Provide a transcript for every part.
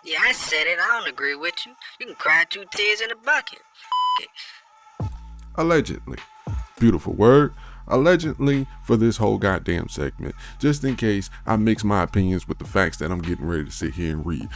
Yeah, I said it. I don't agree with you. You can cry 2 tears in a bucket. It. Allegedly. Beautiful word. Allegedly for this whole goddamn segment. Just in case I mix my opinions with the facts that I'm getting ready to sit here and read.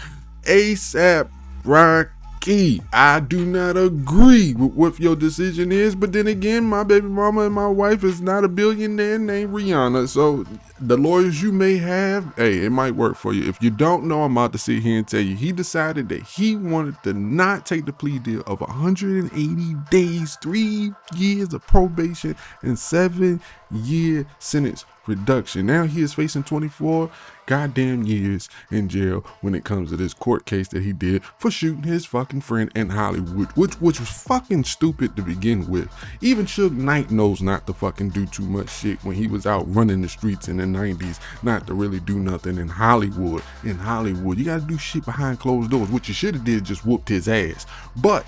ASAP Rocky. I do not agree with what your decision is, but then again, my baby mama and my wife is not a billionaire named Rihanna, so the lawyers you may have, hey, it might work for you. If you don't know, I'm about to sit here and tell you, he decided that he wanted to not take the plea deal of 180 days, 3 years of probation, and 7-year sentence reduction. Now he is facing 24 goddamn years in jail when it comes to this court case that he did for shooting his fucking friend in Hollywood, which was fucking stupid to begin with. Even Suge Knight knows not to fucking do too much shit when he was out running the streets in the 90s, not to really do nothing in Hollywood. In Hollywood, you gotta do shit behind closed doors. What you should have did just whooped his ass. But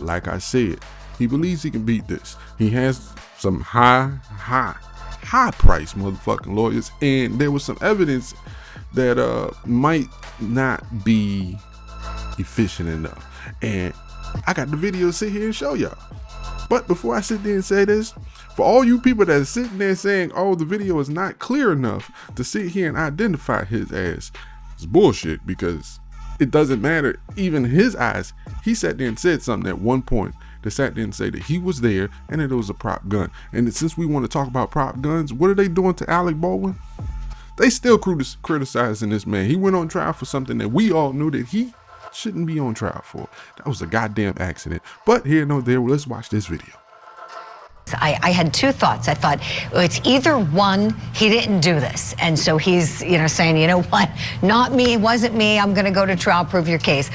like I said, he believes he can beat this. He has some high price motherfucking lawyers, and there was some evidence that might not be efficient enough, and I got the video to sit here and show y'all. But before I sit there and say this, for all you people that are sitting there saying, oh, the video is not clear enough to sit here and identify his ass, it's bullshit, because it doesn't matter. Even in his eyes, he sat there and said something at one point that sat there and say that he was there and that it was a prop gun. And since we want to talk about prop guns, what are they doing to Alec Baldwin? They still criticizing this man. He went on trial for something that we all knew that he shouldn't be on trial for. That was a goddamn accident. But here, no there, let's watch this video. I had two thoughts. I thought, well, it's either one, he didn't do this. And so he's, saying, you know what, not me, it wasn't me, I'm gonna go to trial, prove your case.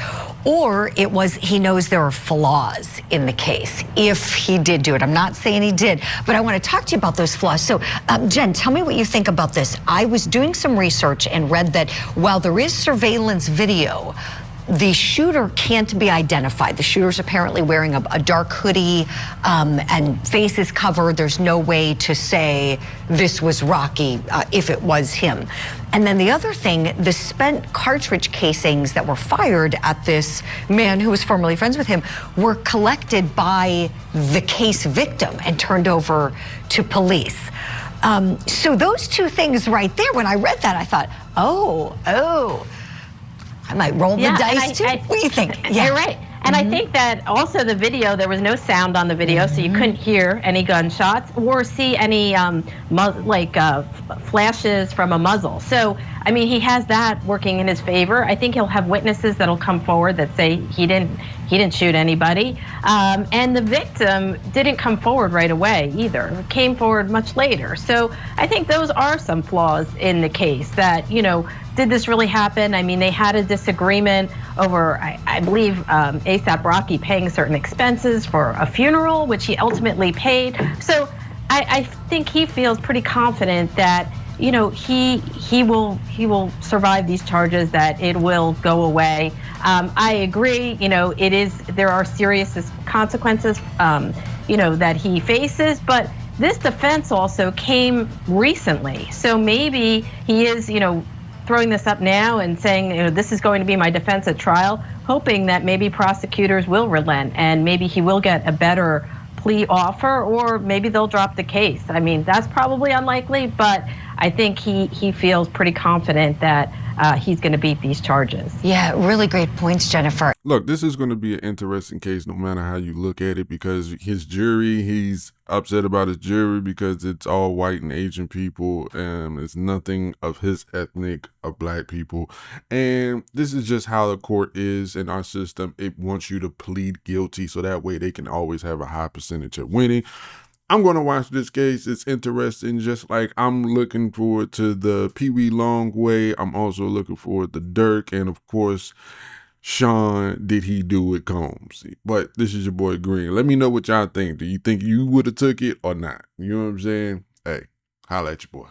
Or it was, he knows there are flaws in the case, if he did do it. I'm not saying he did, but I wanna talk to you about those flaws. So Jen, tell me what you think about this. I was doing some research and read that while there is surveillance video, the shooter can't be identified. The shooter's apparently wearing a dark hoodie and face is covered. There's no way to say this was Rocky if it was him. And then the other thing, the spent cartridge casings that were fired at this man who was formerly friends with him were collected by the case victim and turned over to police. So those two things right there, when I read that, I thought, oh, I might roll the dice too. What do you think? Yeah. You're right. And I think that also the video, there was no sound on the video, so you couldn't hear any gunshots or see any flashes from a muzzle. So, I mean, he has that working in his favor. I think he'll have witnesses that'll come forward that say he didn't shoot anybody. And the victim didn't come forward right away either. It came forward much later. So I think those are some flaws in the case that, did this really happen? I mean, they had a disagreement over, I believe, ASAP Rocky paying certain expenses for a funeral, which he ultimately paid. So I think he feels pretty confident that, he will survive these charges, that it will go away. I agree, there are serious consequences, that he faces, but this defense also came recently. So maybe he is, throwing this up now and saying, this is going to be my defense at trial, hoping that maybe prosecutors will relent and maybe he will get a better plea offer, or maybe they'll drop the case. I mean, that's probably unlikely, but I think he feels pretty confident that he's going to beat these charges. Yeah, really great points, Jennifer. Look, this is going to be an interesting case no matter how you look at it, because his jury, he's upset about his jury because it's all white and Asian people, and it's nothing of his ethnic of black people. And this is just how the court is in our system. It wants you to plead guilty so that way they can always have a high percentage of winning. I'm going to watch this case. It's interesting. Just like I'm looking forward to the Pee Wee Longway, I'm also looking forward to Dirk, and of course, Sean, did he do it, Combs? But this is your boy Green. Let me know what y'all think. Do you think you would have took it or not? You know what I'm saying? Hey, holla at your boy.